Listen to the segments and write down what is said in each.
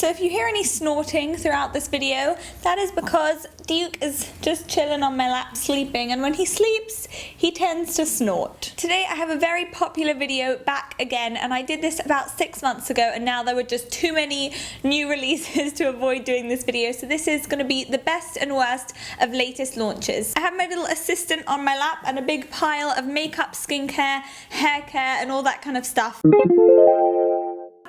So if you hear any snorting throughout this video, that is because Duke is just chilling on my lap sleeping, and when he sleeps, he tends to snort. Today I have a very popular video back again, and I did this about 6 months ago, and now there were just too many new releases to avoid doing this video, so this is going to be the best and worst of latest launches. I have my little assistant on my lap and a big pile of makeup, skincare, hair care, and all that kind of stuff.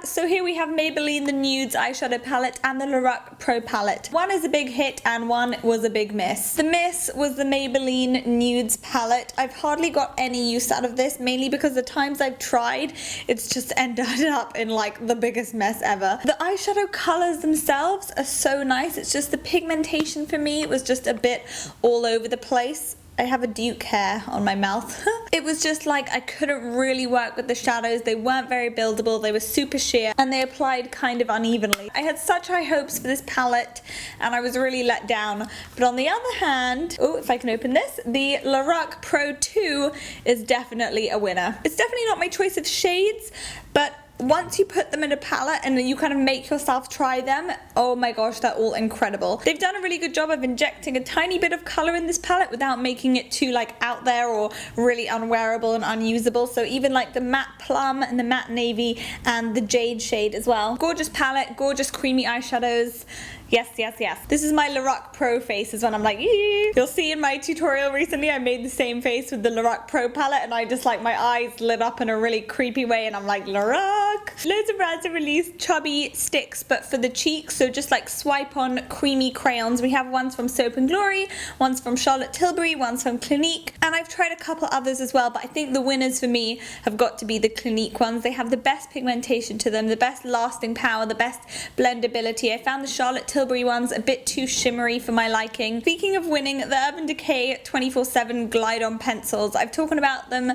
So here we have Maybelline the Nudes eyeshadow palette and the Lorac Pro palette. One is a big hit and one was a big miss. The miss was the Maybelline Nudes palette. I've hardly got any use out of this, mainly because the times I've tried, it's just ended up in like the biggest mess ever. The eyeshadow colors themselves are so nice. It's just the pigmentation for me was just a bit all over the place. I have a Duke hair on my mouth. It was just like I couldn't really work with the shadows. They weren't very buildable, they were super sheer, and they applied kind of unevenly. I had such high hopes for this palette and I was really let down. But on the other hand, oh, if I can open this, the Lorac Pro 2 is definitely a winner. It's definitely not my choice of shades, but once you put them in a palette and then you kind of make yourself try them, oh my gosh, they're all incredible. They've done a really good job of injecting a tiny bit of color in this palette without making it too like out there or really unwearable and unusable. So even like the matte plum and the matte navy and the jade shade as well. Gorgeous palette, gorgeous creamy eyeshadows. Yes, yes, yes. This is my Lorac Pro face, is when I'm like, eee. You'll see in my tutorial recently, I made the same face with the Lorac Pro palette, and I just like, my eyes lit up in a really creepy way, and I'm like, Lorac! Loads of brands have released chubby sticks, but for the cheeks, so just like swipe on creamy crayons. We have ones from Soap & Glory, ones from Charlotte Tilbury, ones from Clinique, and I've tried a couple others as well, but I think the winners for me have got to be the Clinique ones. They have the best pigmentation to them, the best lasting power, the best blendability. I found the Charlotte Tilbury ones a bit too shimmery for my liking. Speaking of winning, the Urban Decay 24/7 Glide On pencils. I've talked about them,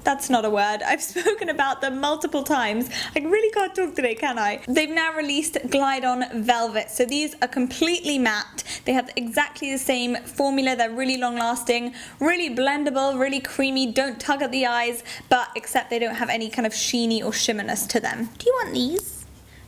that's not a word. I've spoken about them multiple times. I really can't talk today, can I? They've now released Glide On Velvet. So these are completely matte. They have exactly the same formula. They're really long lasting, really blendable, really creamy, don't tug at the eyes, but except they don't have any kind of sheeny or shimmerness to them. Do you want these?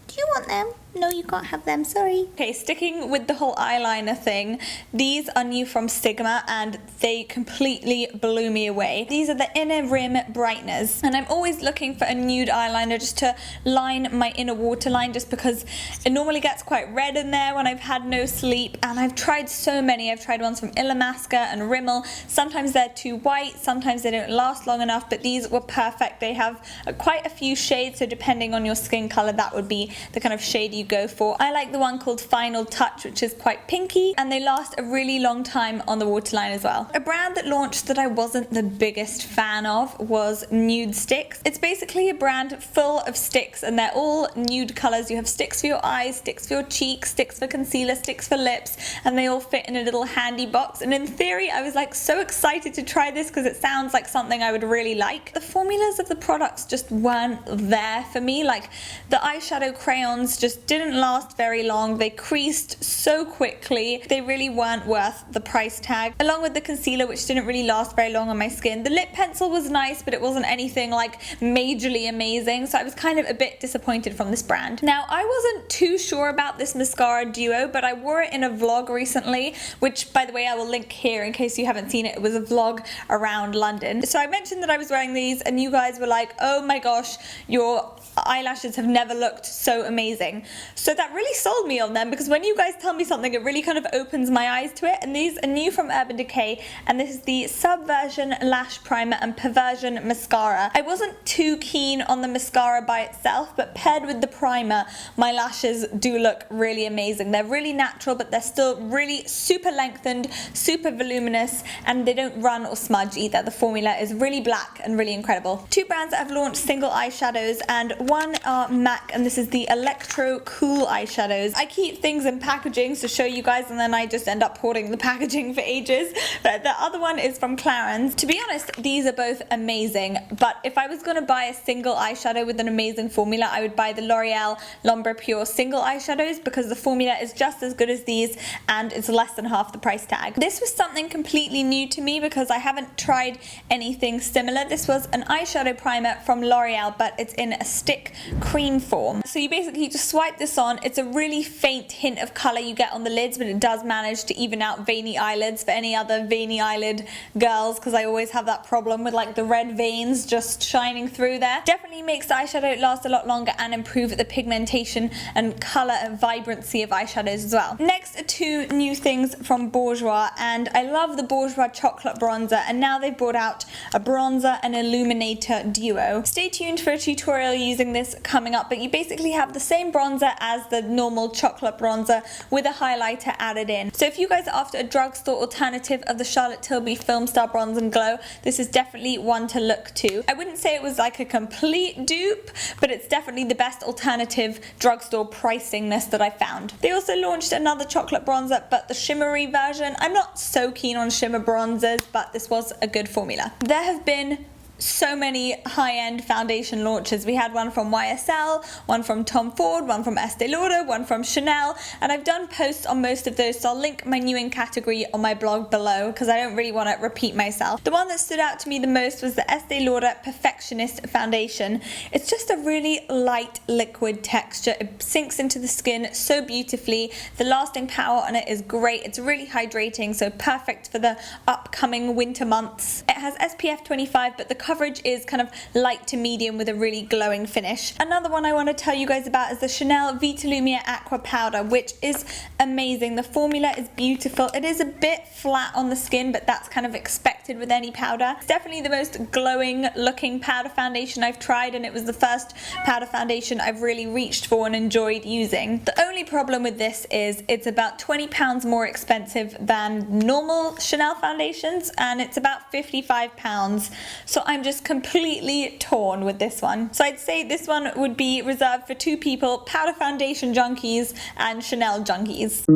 Do you want them? No, you can't have them, sorry. Okay, sticking with the whole eyeliner thing, these are new from Sigma and they completely blew me away. These are the Inner Rim Brighteners, and I'm always looking for a nude eyeliner just to line my inner waterline, just because it normally gets quite red in there when I've had no sleep, and I've tried so many. I've tried ones from Illamasqua and Rimmel. Sometimes they're too white, sometimes they don't last long enough, but these were perfect. They have quite a few shades, so depending on your skin color, that would be the kind of shade you go for. I like the one called Final Touch, which is quite pinky, and they last a really long time on the waterline as well. A brand that launched that I wasn't the biggest fan of was Nude Sticks. It's basically a brand full of sticks, and they're all nude colors. You have sticks for your eyes, sticks for your cheeks, sticks for concealer, sticks for lips, and they all fit in a little handy box. And in theory, I was like so excited to try this because it sounds like something I would really like. The formulas of the products just weren't there for me. Like the eyeshadow crayons just didn't last very long. They creased so quickly. They really weren't worth the price tag. Along with the concealer, which didn't really last very long on my skin. The lip pencil was nice, but it wasn't anything like majorly amazing, so I was kind of a bit disappointed from this brand. Now, I wasn't too sure about this Mascara Duo, but I wore it in a vlog recently, which by the way I will link here in case you haven't seen it. It was a vlog around London. So I mentioned that I was wearing these and you guys were like, oh my gosh, your eyelashes have never looked so amazing. So that really sold me on them, because when you guys tell me something, it really kind of opens my eyes to it. And these are new from Urban Decay, and this is the Subversion Lash Primer and Perversion Mascara. I wasn't too keen on the mascara by itself, but paired with the primer, my lashes do look really amazing. They're really natural, but they're still really super lengthened, super voluminous, and they don't run or smudge either. The formula is really black and really incredible. Two brands that have launched single eyeshadows, and one are MAC, and this is the Electro Cool eyeshadows. I keep things in packaging to show you guys, and then I just end up hoarding the packaging for ages. But the other one is from Clarins. To be honest, these are both amazing, but if I was going to buy a single eyeshadow with an amazing formula, I would buy the L'Oreal L'Ombre Pure single eyeshadows, because the formula is just as good as these and it's less than half the price tag. This was something completely new to me because I haven't tried anything similar. This was an eyeshadow primer from L'Oreal, but it's in a stick cream form. So you basically basically just swipe this on. It's a really faint hint of colour you get on the lids, but it does manage to even out veiny eyelids for any other veiny eyelid girls, because I always have that problem with like the red veins just shining through there. Definitely makes the eyeshadow last a lot longer and improve the pigmentation and colour and vibrancy of eyeshadows as well. Next are two new things from Bourgeois, and I love the Bourgeois chocolate bronzer, and now they've brought out a bronzer and illuminator duo. Stay tuned for a tutorial using this coming up, but you basically have the same bronzer as the normal chocolate bronzer with a highlighter added in. So if you guys are after a drugstore alternative of the Charlotte Tilbury Film Star Bronze and Glow, this is definitely one to look to. I wouldn't say it was like a complete dupe, but it's definitely the best alternative drugstore pricingness that I found. They also launched another chocolate bronzer, but the shimmery version. I'm not so keen on shimmer bronzers, but this was a good formula. There have been so many high-end foundation launches. We had one from YSL, one from Tom Ford, one from Estee Lauder, one from Chanel, and I've done posts on most of those, so I'll link my new in category on my blog below because I don't really want to repeat myself. The one that stood out to me the most was the Estee Lauder Perfectionist foundation. It's just a really light liquid texture. It sinks into the skin so beautifully. The lasting power on it is great. It's really hydrating, so perfect for the upcoming winter months. It has SPF 25, but the coverage is kind of light to medium with a really glowing finish. Another one I want to tell you guys about is the Chanel Vita Lumiere Aqua Powder, which is amazing. The formula is beautiful. It is a bit flat on the skin, but that's kind of expected with any powder. It's definitely the most glowing looking powder foundation I've tried, and it was the first powder foundation I've really reached for and enjoyed using. The only problem with this is it's about £20 more expensive than normal Chanel foundations, and it's about £55. So I'm just completely torn with this one. So I'd say this one would be reserved for two people: powder foundation junkies and Chanel junkies.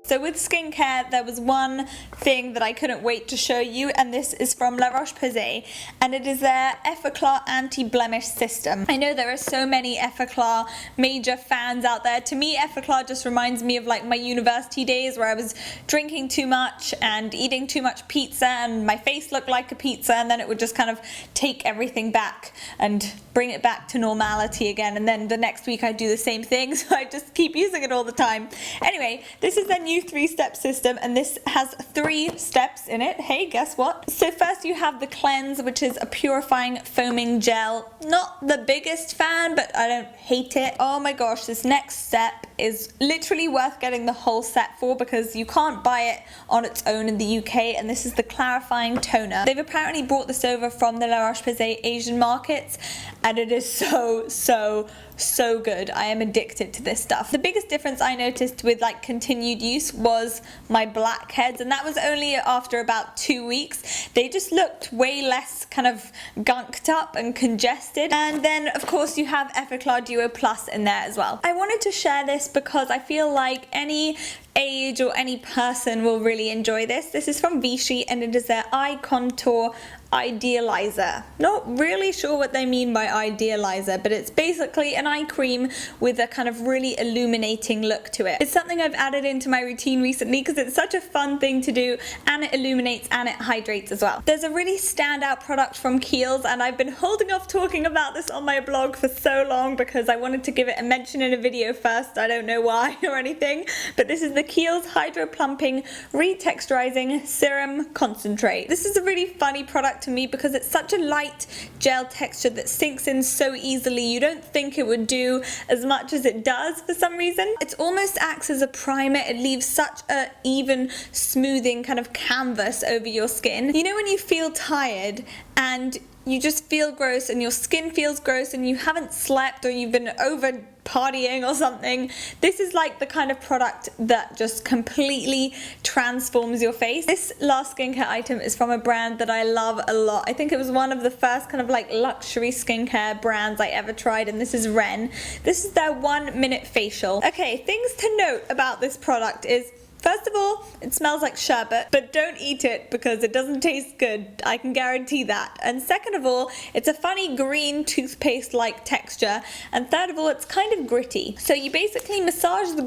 So with skincare, there was one thing that I couldn't wait to show you, and this is from La Roche-Posay, and it is their Effaclar anti-blemish system. I know there are so many Effaclar major fans out there. To me, Effaclar just reminds me of like my university days where I was drinking too much and eating too much pizza, and my face looked like a pizza, and then it would just kind of take everything back and bring it back to normality again, and then the next week I'd do the same thing, so I just keep using it all the time. Anyway, this is their new 3-step system, and this has 3 steps in it. Hey, guess what? So first you have the cleanse, which is a purifying foaming gel. Not the biggest fan, but I don't hate it. Oh my gosh, this next step is literally worth getting the whole set for, because you can't buy it on its own in the UK, and this is the clarifying toner. They've apparently brought this over from the La Roche-Posay Asian markets, and it is so good. I am addicted to this stuff. The biggest difference I noticed with like continued use was my blackheads, and that was only after about 2 weeks. They just looked way less kind of gunked up and congested. And then of course you have Effaclar Duo Plus in there as well. I wanted to share this because I feel like any age or any person will really enjoy this. This is from Vichy, and it is their eye contour idealizer. Not really sure what they mean by idealizer, but it's basically an eye cream with a kind of really illuminating look to it. It's something I've added into my routine recently because it's such a fun thing to do, and it illuminates and it hydrates as well. There's a really standout product from Kiehl's, and I've been holding off talking about this on my blog for so long because I wanted to give it a mention in a video first. I don't know why or anything, but this is the Kiehl's Hydra Plumping Retexturizing Serum Concentrate. This is a really funny product to me because it's such a light gel texture that sinks in so easily. You don't think it would do as much as it does for some reason. It almost acts as a primer. It leaves such a even smoothing kind of canvas over your skin. You know when you feel tired and you just feel gross and your skin feels gross and you haven't slept or you've been over partying or something? This is like the kind of product that just completely transforms your face. This last skincare item is from a brand that I love a lot. I think it was one of the first kind of like luxury skincare brands I ever tried, and this is Ren. This is their 1 minute facial. Okay, things to note about this product is, First of all, it smells like sherbet, but don't eat it because it doesn't taste good. I can guarantee that. And second of all, it's a funny green toothpaste-like texture. And third of all, it's kind of gritty. So you basically massage the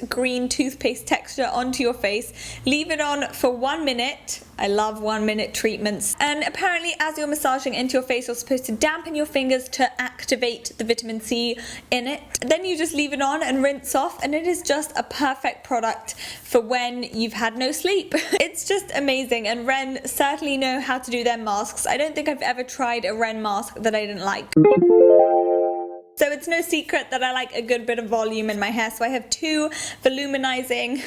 green toothpaste texture onto your face, leave it on for 1 minute. I love 1 minute treatments. And apparently as you're massaging into your face, you're supposed to dampen your fingers to activate the vitamin C in it. Then you just leave it on and rinse off, and it is just a perfect product for when you've had no sleep. It's just amazing, and Ren certainly know how to do their masks. I don't think I've ever tried a Ren mask that I didn't like. So it's no secret that I like a good bit of volume in my hair, so I have two voluminizing,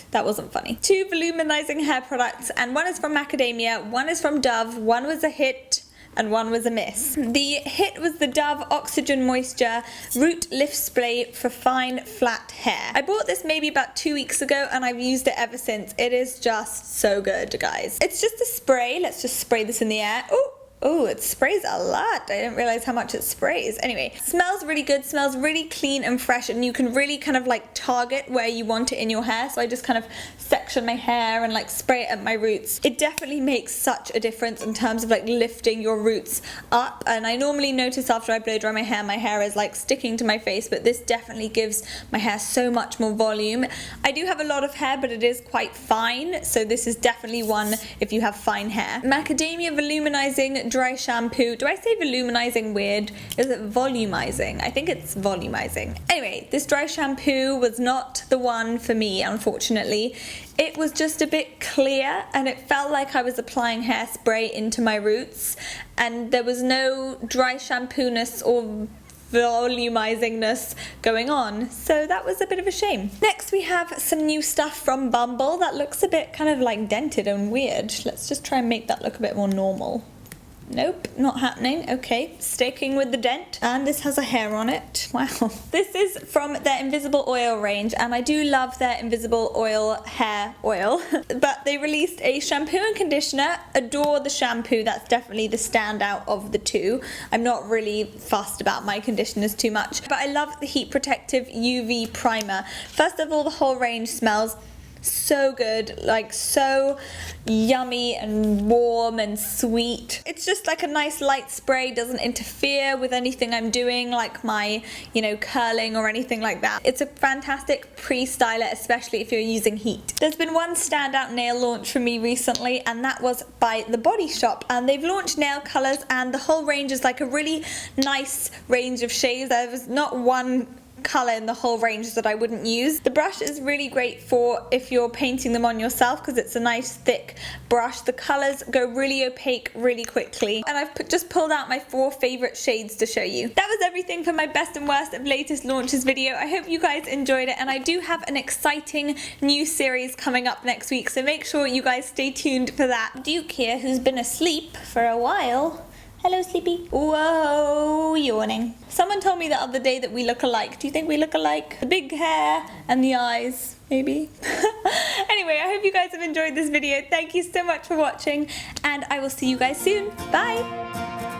that wasn't funny, two voluminizing hair products, and one is from Macademia, one is from Dove, one was a hit, and one was a miss. The hit was the Dove Oxygen Moisture Root Lift Spray for fine, flat hair. I bought this maybe about 2 weeks ago, and I've used it ever since. It is just so good, guys. It's just a spray. Let's just spray this in the air. Oh, it sprays a lot. I didn't realize how much it sprays. Anyway, smells really good, smells really clean and fresh, and you can really kind of like target where you want it in your hair. So I just kind of section my hair and like spray it at my roots. It definitely makes such a difference in terms of like lifting your roots up. And I normally notice after I blow dry my hair is like sticking to my face, but this definitely gives my hair so much more volume. I do have a lot of hair, but it is quite fine. So this is definitely one if you have fine hair. Macademia Voluminizing Dry Shampoo. Do I say voluminizing weird? Is it volumizing? I think it's volumizing. Anyway, this dry shampoo was not the one for me, unfortunately. It was just a bit clear, and it felt like I was applying hairspray into my roots, and there was no dry shampoo-ness or volumizingness going on, so that was a bit of a shame. Next we have some new stuff from Bumble that looks a bit kind of like dented and weird. Let's just try and make that look a bit more normal. Nope, not happening. Okay, sticking with the dent. And this has a hair on it. Wow. This is from their Invisible Oil range, and I do love their Invisible Oil hair oil. But they released a shampoo and conditioner. Adore the shampoo. That's definitely the standout of the two. I'm not really fussed about my conditioners too much, but I love the Heat Protective UV Primer. First of all, the whole range smells so good, like so yummy and warm and sweet. It's just like a nice light spray, doesn't interfere with anything I'm doing, like my, you know, curling or anything like that. It's a fantastic pre-styler, especially if you're using heat. There's been one standout nail launch for me recently, and that was by The Body Shop, and they've launched nail colors, and the whole range is like a really nice range of shades. There was not one color in the whole range that I wouldn't use. The brush is really great for if you're painting them on yourself because it's a nice thick brush. The colors go really opaque really quickly, and I've just pulled out my 4 favorite shades to show you. That was everything for my best and worst of latest launches video. I hope you guys enjoyed it, and I do have an exciting new series coming up next week, so make sure you guys stay tuned for that. Duke here, who's been asleep for a while. Hello, Sleepy. Whoa, yawning. Someone told me the other day that we look alike. Do you think we look alike? The big hair and the eyes, maybe. Anyway, I hope you guys have enjoyed this video. Thank you so much for watching, and I will see you guys soon. Bye.